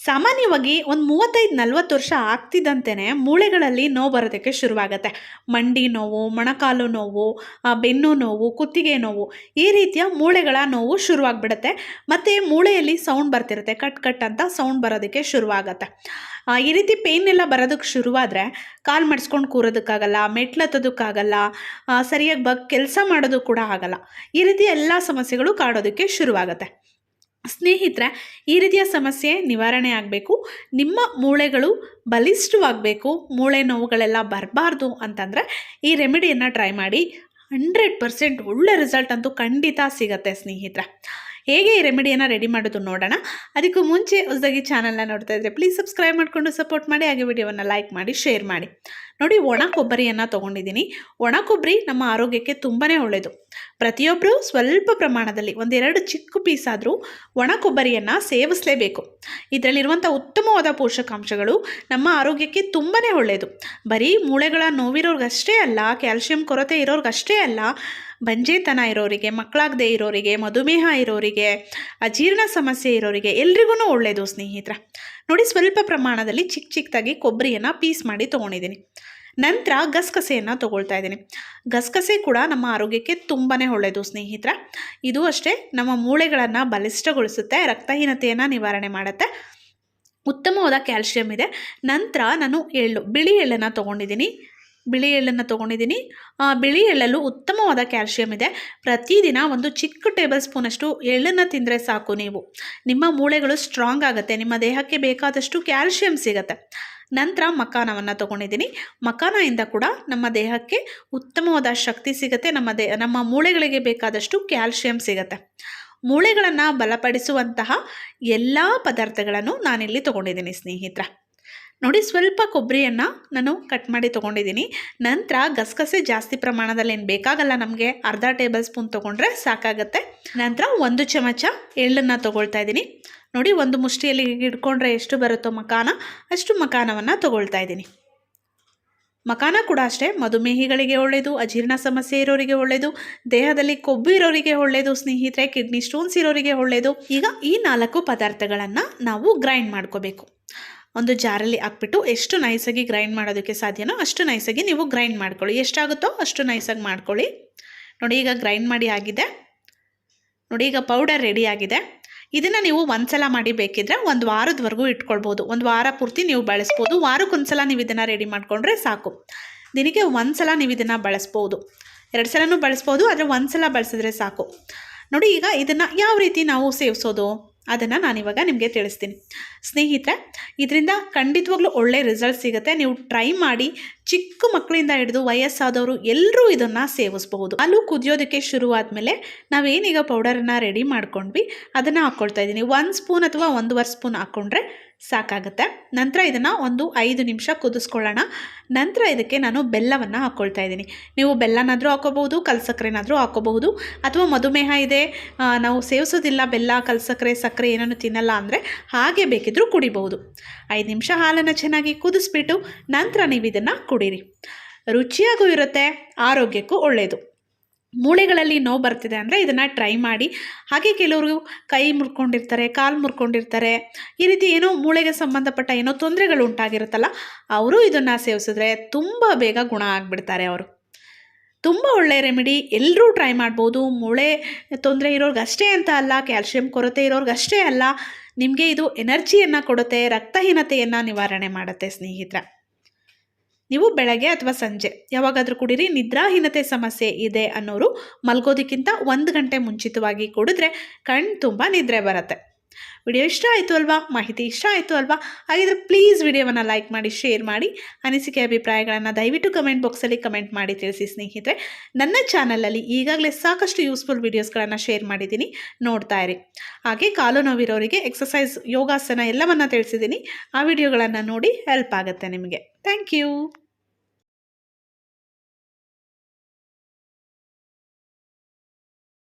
ಸಾಮಾನ್ಯವಾಗಿ ಒಂದು 35-40 ವರ್ಷ ಆಗ್ತಿದ್ದಂತೆಯೇ ಮೂಳೆಗಳಲ್ಲಿ ನೋವು ಬರೋದಕ್ಕೆ ಶುರುವಾಗುತ್ತೆ. ಮಂಡಿ ನೋವು, ಮೊಣಕಾಲು ನೋವು, ಬೆನ್ನು ನೋವು, ಕುತ್ತಿಗೆ ನೋವು, ಈ ರೀತಿಯ ಮೂಳೆಗಳ ನೋವು ಶುರುವಾಗ್ಬಿಡುತ್ತೆ. ಮತ್ತು ಮೂಳೆಯಲ್ಲಿ ಸೌಂಡ್ ಬರ್ತಿರುತ್ತೆ, ಕಟ್ ಕಟ್ ಅಂತ ಸೌಂಡ್ ಬರೋದಕ್ಕೆ ಶುರುವಾಗತ್ತೆ. ಈ ರೀತಿ ಪೇಯ್ನ್ ಎಲ್ಲ ಬರೋದಕ್ಕೆ ಶುರುವಾದರೆ ಕಾಲು ಮಡಿಸ್ಕೊಂಡು ಕೂರೋದಕ್ಕಾಗಲ್ಲ, ಮೆಟ್ಲು ಹತ್ತೋದಕ್ಕಾಗಲ್ಲ, ಸರಿಯಾಗಿ ಕೆಲಸ ಮಾಡೋದು ಕೂಡ ಆಗಲ್ಲ. ಈ ರೀತಿ ಎಲ್ಲ ಸಮಸ್ಯೆಗಳು ಕಾಡೋದಕ್ಕೆ ಶುರುವಾಗುತ್ತೆ. ಸ್ನೇಹಿತರೆ, ಈ ರೀತಿಯ ಸಮಸ್ಯೆ ನಿವಾರಣೆ ಆಗಬೇಕು, ನಿಮ್ಮ ಮೂಳೆಗಳು ಬಲಿಷ್ಠವಾಗಬೇಕು, ಮೂಳೆ ನೋವುಗಳೆಲ್ಲ ಬರಬಾರ್ದು ಅಂತಂದರೆ ಈ ರೆಮಿಡಿಯನ್ನು ಟ್ರೈ ಮಾಡಿ. 100% ಒಳ್ಳೆ ರಿಸಲ್ಟ್ ಅಂತೂ ಖಂಡಿತ ಸಿಗುತ್ತೆ ಸ್ನೇಹಿತರೆ. ಹೇಗೆ ಈ ರೆಮಿಡಿಯನ್ನು ರೆಡಿ ಮಾಡೋದು ನೋಡೋಣ. ಅದಕ್ಕೂ ಮುಂಚೆ ಹೊಸದಾಗಿ ಚಾನಲ್ನ ನೋಡ್ತಾ ಇದ್ದರೆ ಪ್ಲೀಸ್ ಸಬ್ಸ್ಕ್ರೈಬ್ ಮಾಡಿಕೊಂಡು ಸಪೋರ್ಟ್ ಮಾಡಿ, ಹಾಗೆ ವಿಡಿಯೋವನ್ನು ಲೈಕ್ ಮಾಡಿ, ಶೇರ್ ಮಾಡಿ. ನೋಡಿ, ಒಣ ಕೊಬ್ಬರಿಯನ್ನು ತೊಗೊಂಡಿದ್ದೀನಿ. ಒಣ ಕೊಬ್ಬರಿ ನಮ್ಮ ಆರೋಗ್ಯಕ್ಕೆ ತುಂಬಾ ಒಳ್ಳೆಯದು. ಪ್ರತಿಯೊಬ್ಬರು ಸ್ವಲ್ಪ ಪ್ರಮಾಣದಲ್ಲಿ 1-2 ಚಿಕ್ಕ ಪೀಸ್ ಆದರೂ ಒಣ ಕೊಬ್ಬರಿಯನ್ನು ಸೇವಿಸಲೇಬೇಕು. ಇದರಲ್ಲಿರುವಂಥ ಉತ್ತಮವಾದ ಪೋಷಕಾಂಶಗಳು ನಮ್ಮ ಆರೋಗ್ಯಕ್ಕೆ ತುಂಬಾ ಒಳ್ಳೆಯದು. ಬರೀ ಮೂಳೆಗಳ ನೋವಿರೋರ್ಗಷ್ಟೇ ಅಲ್ಲ, ಕ್ಯಾಲ್ಶಿಯಂ ಕೊರತೆ ಇರೋರ್ಗಷ್ಟೇ ಅಲ್ಲ, ಬಂಜೇತನ ಇರೋರಿಗೆ, ಮಕ್ಕಳಾಗದೇ ಇರೋರಿಗೆ, ಮಧುಮೇಹ ಇರೋರಿಗೆ, ಅಜೀರ್ಣ ಸಮಸ್ಯೆ ಇರೋರಿಗೆ ಎಲ್ರಿಗೂ ಒಳ್ಳೆಯದು ಸ್ನೇಹಿತರೆ. ನೋಡಿ, ಸ್ವಲ್ಪ ಪ್ರಮಾಣದಲ್ಲಿ ಚಿಕ್ಕದಾಗಿ ಕೊಬ್ಬರಿಯನ್ನು ಪೀಸ್ ಮಾಡಿ ತೊಗೊಂಡಿದ್ದೀನಿ. ನಂತರ ಗಸಗಸೆಯನ್ನು ತೊಗೊಳ್ತಾ ಇದ್ದೀನಿ. ಗಸಗಸೆ ಕೂಡ ನಮ್ಮ ಆರೋಗ್ಯಕ್ಕೆ ತುಂಬಾ ಒಳ್ಳೆಯದು ಸ್ನೇಹಿತರೆ. ಇದು ಅಷ್ಟೇ ನಮ್ಮ ಮೂಳೆಗಳನ್ನು ಬಲಿಷ್ಠಗೊಳಿಸುತ್ತೆ, ರಕ್ತಹೀನತೆಯನ್ನು ನಿವಾರಣೆ ಮಾಡುತ್ತೆ, ಉತ್ತಮವಾದ ಕ್ಯಾಲ್ಶಿಯಂ ಇದೆ. ನಂತರ ನಾನು ಬಿಳಿ ಎಳ್ಳನ್ನು ತೊಗೊಂಡಿದ್ದೀನಿ. ಬಿಳಿ ಎಳ್ಳಲ್ಲೂ ಉತ್ತಮವಾದ ಕ್ಯಾಲ್ಶಿಯಂ ಇದೆ. ಪ್ರತಿದಿನ ಒಂದು ಚಿಕ್ಕ ಟೇಬಲ್ ಸ್ಪೂನಷ್ಟು ಎಳ್ಳನ್ನು ತಿಂದರೆ ಸಾಕು. ನಿಮ್ಮ ಮೂಳೆಗಳು ಸ್ಟ್ರಾಂಗ್ ಆಗುತ್ತೆ, ನಿಮ್ಮ ದೇಹಕ್ಕೆ ಬೇಕಾದಷ್ಟು ಕ್ಯಾಲ್ಶಿಯಂ ಸಿಗುತ್ತೆ. ನಂತರ ಮಕಾನವನ್ನು ತೊಗೊಂಡಿದ್ದೀನಿ. ಮಕಾನದಿಂದ ಕೂಡ ನಮ್ಮ ದೇಹಕ್ಕೆ ಉತ್ತಮವಾದ ಶಕ್ತಿ ಸಿಗುತ್ತೆ, ನಮ್ಮ ಮೂಳೆಗಳಿಗೆ ಬೇಕಾದಷ್ಟು ಕ್ಯಾಲ್ಶಿಯಂ ಸಿಗುತ್ತೆ. ಮೂಳೆಗಳನ್ನು ಬಲಪಡಿಸುವಂತಹ ಎಲ್ಲ ಪದಾರ್ಥಗಳನ್ನು ನಾನಿಲ್ಲಿ ತೊಗೊಂಡಿದ್ದೀನಿ ಸ್ನೇಹಿತರೆ. ನೋಡಿ, ಸ್ವಲ್ಪ ಕೊಬ್ಬರಿಯನ್ನು ನಾನು ಕಟ್ ಮಾಡಿ ತೊಗೊಂಡಿದ್ದೀನಿ. ನಂತರ ಗಸಗಸೆ ಜಾಸ್ತಿ ಪ್ರಮಾಣದಲ್ಲಿ ಏನು ಬೇಕಾಗಲ್ಲ, ನಮಗೆ ಅರ್ಧ ಟೇಬಲ್ ಸ್ಪೂನ್ ತೊಗೊಂಡ್ರೆ ಸಾಕಾಗುತ್ತೆ. ನಂತರ 1 ಚಮಚ ಎಳ್ಳನ್ನು ತೊಗೊಳ್ತಾ ಇದ್ದೀನಿ. ನೋಡಿ, ಒಂದು ಮುಷ್ಟಿಯಲ್ಲಿ ಹಿಡ್ಕೊಂಡ್ರೆ ಎಷ್ಟು ಬರುತ್ತೋ ಮಕಾನ, ಅಷ್ಟು ಮಕಾನವನ್ನು ತೊಗೊಳ್ತಾ ಇದ್ದೀನಿ. ಮಕಾನ ಕೂಡ ಅಷ್ಟೇ ಮಧುಮೇಹಿಗಳಿಗೆ ಒಳ್ಳೆಯದು, ಅಜೀರ್ಣ ಸಮಸ್ಯೆ ಇರೋರಿಗೆ ಒಳ್ಳೆಯದು, ದೇಹದಲ್ಲಿ ಕೊಬ್ಬು ಇರೋರಿಗೆ ಒಳ್ಳೆಯದು ಸ್ನೇಹಿತರೆ, ಕಿಡ್ನಿ ಸ್ಟೋನ್ಸ್ ಇರೋರಿಗೆ ಒಳ್ಳೆಯದು. ಈಗ ಈ 4 ಪದಾರ್ಥಗಳನ್ನು ನಾವು ಗ್ರೈಂಡ್ ಮಾಡ್ಕೋಬೇಕು. ಒಂದು ಜಾರಲ್ಲಿ ಹಾಕ್ಬಿಟ್ಟು ಎಷ್ಟು ನೈಸಾಗಿ ಗ್ರೈಂಡ್ ಮಾಡೋದಕ್ಕೆ ಸಾಧ್ಯನೋ ಅಷ್ಟು ನೈಸಾಗಿ ನೀವು ಗ್ರೈಂಡ್ ಮಾಡ್ಕೊಳ್ಳಿ. ಎಷ್ಟಾಗುತ್ತೋ ಅಷ್ಟು ನೈಸಾಗಿ ಮಾಡ್ಕೊಳ್ಳಿ. ನೋಡಿ, ಈಗ ಗ್ರೈಂಡ್ ಮಾಡಿ ಆಗಿದೆ. ನೋಡಿ, ಈಗ ಪೌಡರ್ ರೆಡಿ ಆಗಿದೆ. ಇದನ್ನು ನೀವು ಒಂದ್ಸಲ ಮಾಡಿ ಬೇಕಿದ್ರೆ 1 ವಾರದವರೆಗೂ ಇಟ್ಕೊಳ್ಬೋದು. 1 ವಾರ ಪೂರ್ತಿ ನೀವು ಬಳಸ್ಬೋದು. ವಾರಕ್ಕೊಂದ್ಸಲ ನೀವು ಇದನ್ನು ರೆಡಿ ಮಾಡಿಕೊಂಡ್ರೆ ಸಾಕು. ದಿನಕ್ಕೆ 1 ಸಲ ನೀವು ಇದನ್ನು ಬಳಸ್ಬೋದು, 2 ಸಲನೂ ಬಳಸ್ಬೋದು, ಆದರೆ 1 ಸಲ ಬಳಸಿದ್ರೆ ಸಾಕು. ನೋಡಿ, ಈಗ ಇದನ್ನು ಯಾವ ರೀತಿ ನಾವು ಸೇವಿಸೋದು ಅದನ್ನು ನಾನಿವಾಗ ನಿಮಗೆ ತಿಳಿಸ್ತೀನಿ ಸ್ನೇಹಿತರೆ. ಇದರಿಂದ ಖಂಡಿತವಾಗ್ಲೂ ಒಳ್ಳೆ ರಿಸಲ್ಟ್ ಸಿಗುತ್ತೆ. ನೀವು ಟ್ರೈ ಮಾಡಿ. ಚಿಕ್ಕ ಮಕ್ಕಳಿಂದ ಹಿಡಿದು ವಯಸ್ಸಾದವರು ಎಲ್ಲರೂ ಇದನ್ನು ಸೇವಿಸಬಹುದು. ಹಾಲು ಕುದಿಯೋದಕ್ಕೆ ಶುರುವಾದಮೇಲೆ ನಾವೇನೀಗ ಪೌಡರನ್ನು ರೆಡಿ ಮಾಡ್ಕೊಂಡ್ವಿ ಅದನ್ನು ಹಾಕ್ಕೊಳ್ತಾ ಇದ್ದೀನಿ. 1 ಸ್ಪೂನ್ ಅಥವಾ 1.5 ಸ್ಪೂನ್ ಹಾಕ್ಕೊಂಡ್ರೆ ಸಾಕಾಗುತ್ತೆ. ನಂತರ ಇದನ್ನು ಒಂದು 5 ನಿಮಿಷ ಕುದಿಸ್ಕೊಳ್ಳೋಣ. ನಂತರ ಇದಕ್ಕೆ ನಾನು ಬೆಲ್ಲವನ್ನು ಹಾಕ್ಕೊಳ್ತಾ ಇದ್ದೀನಿ. ನೀವು ಬೆಲ್ಲನಾದರೂ ಹಾಕೋಬಹುದು, ಕಲ್ಸಕ್ಕರೆನಾದರೂ ಹಾಕೋಬಹುದು, ಅಥವಾ ಮಧುಮೇಹ ಇದೆ, ನಾವು ಸೇವಿಸೋದಿಲ್ಲ ಬೆಲ್ಲ, ಕಲ್ಸಕ್ಕರೆ, ಸಕ್ಕರೆ ಏನನ್ನು ತಿನ್ನಲ್ಲ ಅಂದರೆ ಹಾಗೆ ಬೇಕಿದ್ದರೂ ಕುಡಿಬಹುದು. 5 ನಿಮಿಷ ಹಾಲನ್ನು ಚೆನ್ನಾಗಿ ಕುದಿಸ್ಬಿಟ್ಟು ನಂತರ ನೀವು ಇದನ್ನು ಕುಡೀರಿ. ರುಚಿಯಾಗೂ ಇರುತ್ತೆ, ಆರೋಗ್ಯಕ್ಕೂ ಒಳ್ಳೆಯದು. ಮೂಳೆಗಳಲ್ಲಿ ನೋವು ಬರ್ತಿದೆ ಅಂದರೆ ಇದನ್ನು ಟ್ರೈ ಮಾಡಿ. ಹಾಗೆ ಕೆಲವರು ಕೈ ಮುರ್ಕೊಂಡಿರ್ತಾರೆ, ಕಾಲು ಮುರ್ಕೊಂಡಿರ್ತಾರೆ, ಈ ರೀತಿ ಏನೋ ಮೂಳೆಗೆ ಸಂಬಂಧಪಟ್ಟ ಏನೋ ತೊಂದರೆಗಳು ಉಂಟಾಗಿರುತ್ತಲ್ಲ, ಅವರು ಇದನ್ನು ಸೇವಿಸಿದ್ರೆ ತುಂಬ ಬೇಗ ಗುಣ ಆಗಿಬಿಡ್ತಾರೆ ಅವರು. ತುಂಬ ಒಳ್ಳೆಯ ರೆಮಿಡಿ, ಎಲ್ಲರೂ ಟ್ರೈ ಮಾಡ್ಬೋದು. ಮೂಳೆ ತೊಂದರೆ ಇರೋರ್ಗಷ್ಟೇ ಅಂತ ಅಲ್ಲ, ಕ್ಯಾಲ್ಶಿಯಂ ಕೊರತೆ ಇರೋರ್ಗಷ್ಟೇ ಅಲ್ಲ, ನಿಮಗೆ ಇದು ಎನರ್ಜಿಯನ್ನು ಕೊಡುತ್ತೆ, ರಕ್ತಹೀನತೆಯನ್ನು ನಿವಾರಣೆ ಮಾಡುತ್ತೆ ಸ್ನೇಹಿತರೆ. ನೀವು ಬೆಳಗ್ಗೆ ಅಥವಾ ಸಂಜೆ ಯಾವಾಗಾದರೂ ಕುಡೀರಿ. ನಿದ್ರಾಹೀನತೆ ಸಮಸ್ಯೆ ಇದೆ ಅನ್ನೋರು ಮಲ್ಗೋದಕ್ಕಿಂತ 1 ಗಂಟೆ ಮುಂಚಿತವಾಗಿ ಕುಡಿದ್ರೆ ಕಣ್ಣು ತುಂಬ ನಿದ್ರೆ ಬರುತ್ತೆ. ವಿಡಿಯೋ ಇಷ್ಟ ಆಯಿತು ಅಲ್ವಾ? ಮಾಹಿತಿ ಇಷ್ಟ ಆಯಿತು ಅಲ್ವಾ? ಹಾಗಿದ್ರೆ ಪ್ಲೀಸ್ ವಿಡಿಯೋವನ್ನು ಲೈಕ್ ಮಾಡಿ, ಶೇರ್ ಮಾಡಿ, ಅನಿಸಿಕೆ ಅಭಿಪ್ರಾಯಗಳನ್ನು ದಯವಿಟ್ಟು ಕಮೆಂಟ್ ಬಾಕ್ಸಲ್ಲಿ ಕಮೆಂಟ್ ಮಾಡಿ ತಿಳಿಸಿ ಸ್ನೇಹಿತರೆ. ನನ್ನ ಚಾನಲಲ್ಲಿ ಈಗಾಗಲೇ ಸಾಕಷ್ಟು ಯೂಸ್ಫುಲ್ ವೀಡಿಯೋಸ್ಗಳನ್ನು ಶೇರ್ ಮಾಡಿದ್ದೀನಿ, ನೋಡ್ತಾ ಇರಿ. ಹಾಗೆ ಕಾಲು ನೋವಿರೋರಿಗೆ ಎಕ್ಸಸೈಸ್, ಯೋಗಾಸನ ಎಲ್ಲವನ್ನು ತಿಳಿಸಿದ್ದೀನಿ. ಆ ವಿಡಿಯೋಗಳನ್ನು ನೋಡಿ ಹೆಲ್ಪ್ ಆಗುತ್ತೆ ನಿಮಗೆ. Thank you.